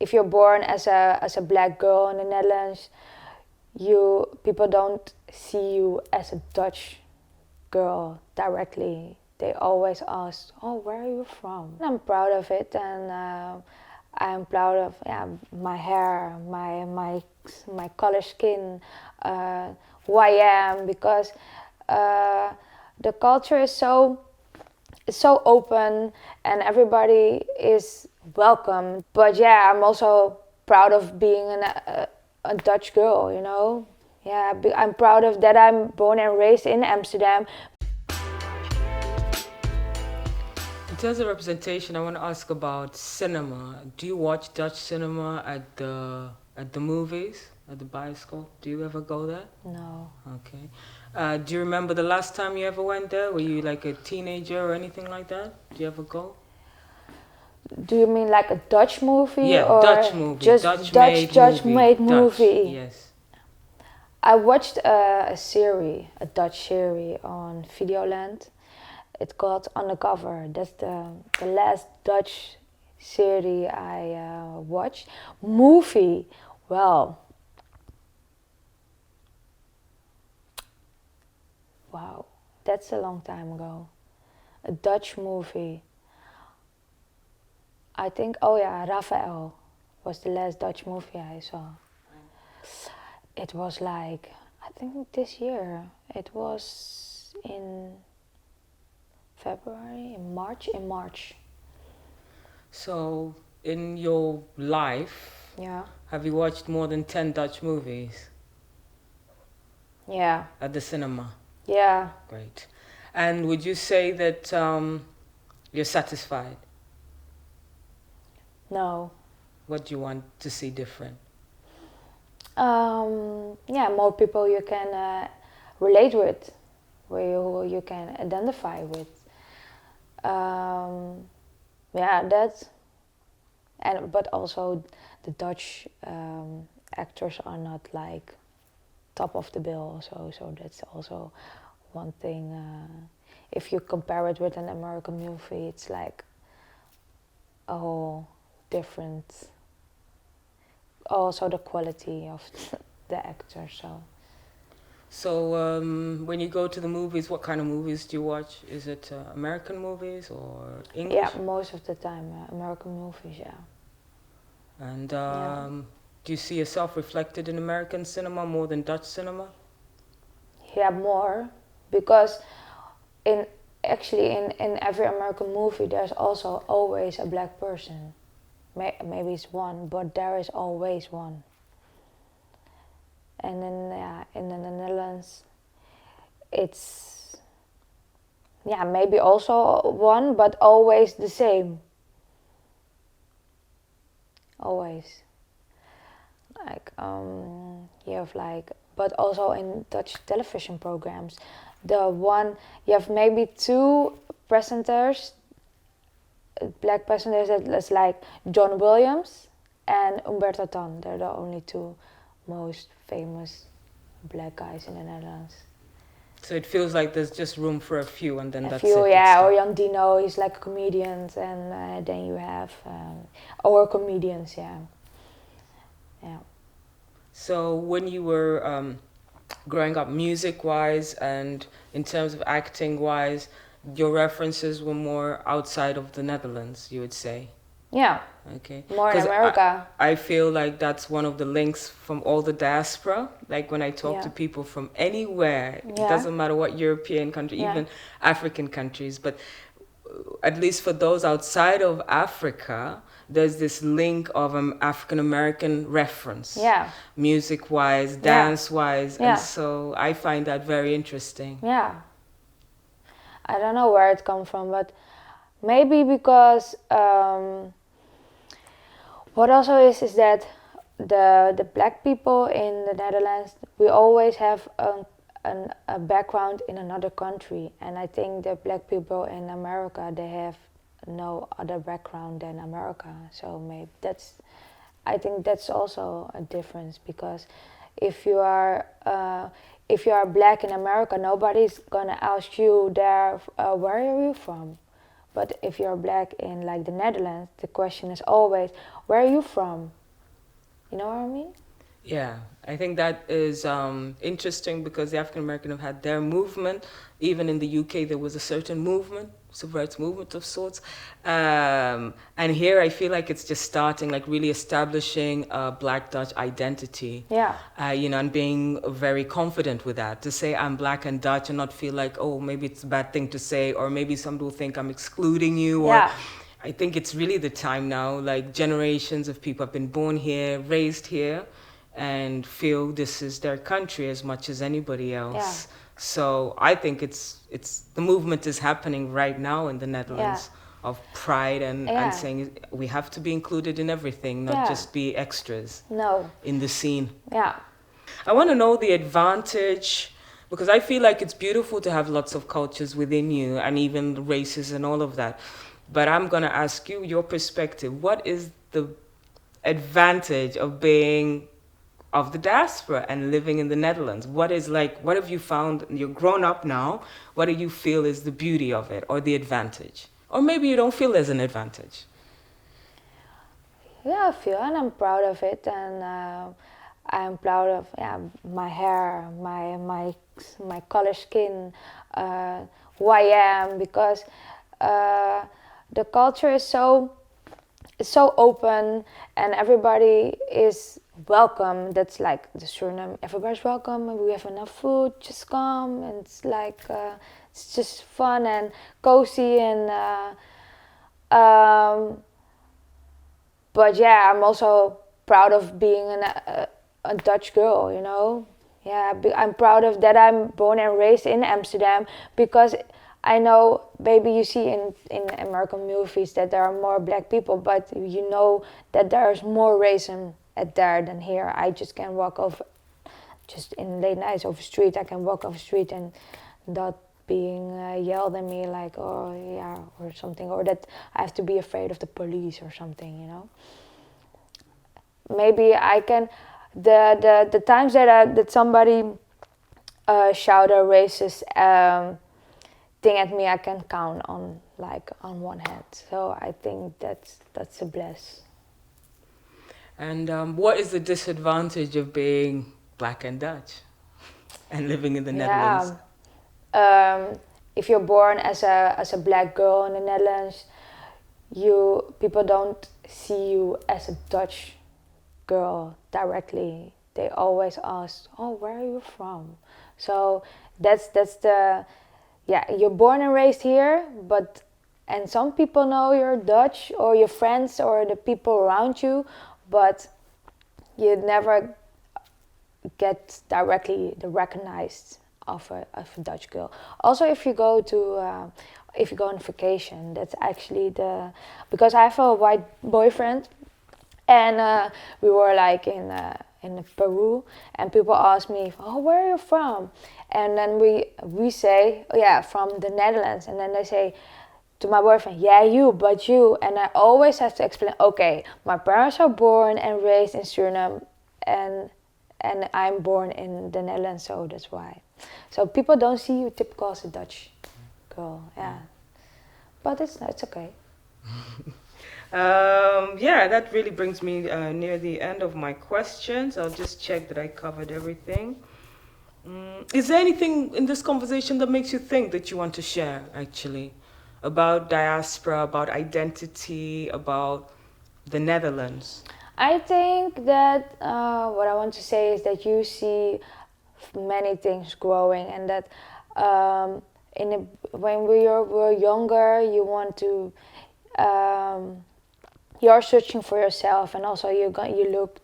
if you're born as a black girl in the Netherlands, people don't see you as a Dutch girl directly. They always ask, "Oh, where are you from?" And I'm proud of it, and I'm proud of my hair, my color skin, who I am, because the culture is so open and everybody is welcome. But yeah, I'm also proud of being a Dutch girl, you know. Yeah, I'm proud of that. I'm born and raised in Amsterdam. In terms of representation, I want to ask about cinema. Do you watch Dutch cinema at the movies, at the bioscope? Do you ever go there? No. Okay. Do you remember the last time you ever went there? Were you like a teenager or anything like that? Do you ever go? Do you mean like a Dutch movie, Yeah, or Dutch movie, just Dutch movie, made Dutch. movie? Yes. I watched a Dutch series on Videoland. It's called Undercover. That's the last Dutch series I watched. Movie, well, wow, that's a long time ago. A Dutch movie. I think, oh yeah, Raphael was the last Dutch movie I saw. It was like, I think this year. It was in February, in March. So, in your life, Yeah. have you watched more than 10 Dutch movies Yeah. at the cinema? Yeah. Great. And would you say that you're satisfied? No. What do you want to see different? Yeah, more people you can relate with, who you can identify with. Yeah, that, but also the Dutch actors are not like top of the bill, so that's also one thing. If you compare it with an American movie, it's like a whole different. Also the quality of the actor. So, when you go to the movies, what kind of movies do you watch? Is it American movies or English? Yeah, most of the time American movies. Yeah. And do you see yourself reflected in American cinema more than Dutch cinema? Yeah, more, because in in every American movie there's also always a black person. Maybe it's one, but there is always one. And in the Netherlands, it's maybe also one, but always the same. Always. Like you have like, but also in Dutch television programs, you have maybe two presenters, black presenters, that's like John Williams and Umberto Tan. They're the only two most famous black guys in the Netherlands. So it feels like there's just room for a few, and then that's few, it. Yeah, or Jan Dino, he's like a comedian, and then you have our comedians, yeah. So when you were growing up, music-wise and in terms of acting-wise, your references were more outside of the Netherlands, you would say? Yeah. Okay. More in America. I feel like that's one of the links from all the diaspora. Like when I talk to people from anywhere, it doesn't matter what European country, even African countries, but at least for those outside of Africa, there's this link of an African American reference. Yeah. Music wise, dance wise. And so I find that very interesting. Yeah. I don't know where it comes from, but maybe because what also is that the black people in the Netherlands, we always have a background in another country, and I think the black people in America, they have no other background than America. So maybe I think that's also a difference, because if you are black in America, nobody's gonna ask you there, where are you from? But if you're black in like the Netherlands, the question is always, where are you from? You know what I mean? Yeah, I think that is interesting because the African American have had their movement. Even in the UK, there was a certain movement, civil rights movement of sorts. And here, I feel like it's just starting, like really establishing a Black Dutch identity. Yeah. And being very confident with that. To say I'm Black and Dutch and not feel like, oh, maybe it's a bad thing to say, or maybe somebody will think I'm excluding you, or. Yeah. I think it's really the time now. Like generations of people have been born here, raised here, and feel this is their country as much as anybody else. Yeah. So I think it's the movement is happening right now in the Netherlands of pride and saying we have to be included in everything, not just be extras. No. In the scene. Yeah. I want to know the advantage, because I feel like it's beautiful to have lots of cultures within you and even races and all of that. But I'm going to ask you your perspective. What is the advantage of being of the diaspora and living in the Netherlands? What have you found? You're grown up now. What do you feel is the beauty of it or the advantage? Or maybe you don't feel there's an advantage. Yeah, I feel, and I'm proud of it, and I'm proud of my hair, my color skin, who I am, because the culture is so open, and everybody is welcome. That's like the Suriname. Everybody's welcome. We have enough food. Just come, and it's like it's just fun and cozy, and but yeah, I'm also proud of being a Dutch girl. You know, yeah, I'm proud of that. I'm born and raised in Amsterdam, because I know, maybe you see in American movies that there are more black people, but you know that there's more racism at there than here. I just can walk over, just in late nights over the street, I can walk over the street and not being yelled at me like, oh yeah, or something, or that I have to be afraid of the police or something, you know. Maybe I can, the times that somebody shout a racist thing at me, I can count on one hand. So I think that's a bless. And what is the disadvantage of being Black and Dutch and living in the Netherlands? If you're born as a black girl in the Netherlands, people don't see you as a Dutch girl directly. They always ask, "Oh, where are you from?" So that's the. Yeah, you're born and raised here, and some people know you're Dutch, or your friends or the people around you, but you never get directly recognized of a Dutch girl. Also, if you go on vacation, that's actually because I have a white boyfriend, and we were like in Peru, and people ask me, "Oh, where are you from?" And then we say, "Oh, yeah, from the Netherlands." And then they say to my boyfriend, "Yeah, but you." And I always have to explain, okay, my parents are born and raised in Suriname, and I'm born in the Netherlands, so that's why. So people don't see you typical as a Dutch girl, yeah. But it's okay. Yeah, that really brings me near the end of my questions. I'll just check that I covered everything. Is there anything in this conversation that makes you think that you want to share, actually, about diaspora, about identity, about the Netherlands? I think that what I want to say is that you see many things growing, and that when we're younger, you want to you're searching for yourself, and also you look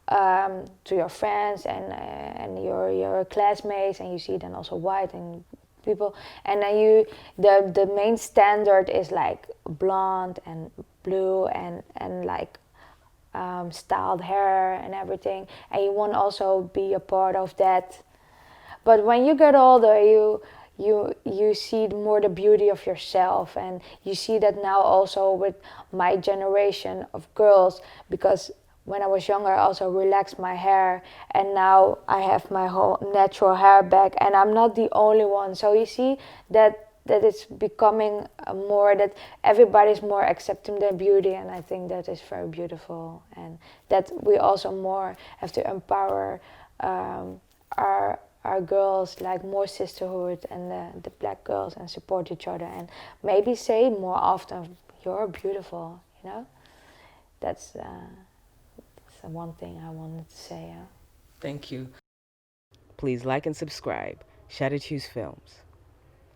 to your friends and your classmates, and you see then also white and people, and then the main standard is like blonde and blue and like styled hair and everything, and you want to also be a part of that. But when you get older, you see more the beauty of yourself, and you see that now also with my generation of girls, because when I was younger I also relaxed my hair, and now I have my whole natural hair back, and I'm not the only one. So you see that that it's becoming more, that everybody's more accepting their beauty, and I think that is very beautiful, and that we also more have to empower our girls, like more sisterhood, and the black girls, and support each other, and maybe say more often, you're beautiful, you know. That's the one thing I wanted to say. Thank you. Please like and subscribe. Shout at Hues Films.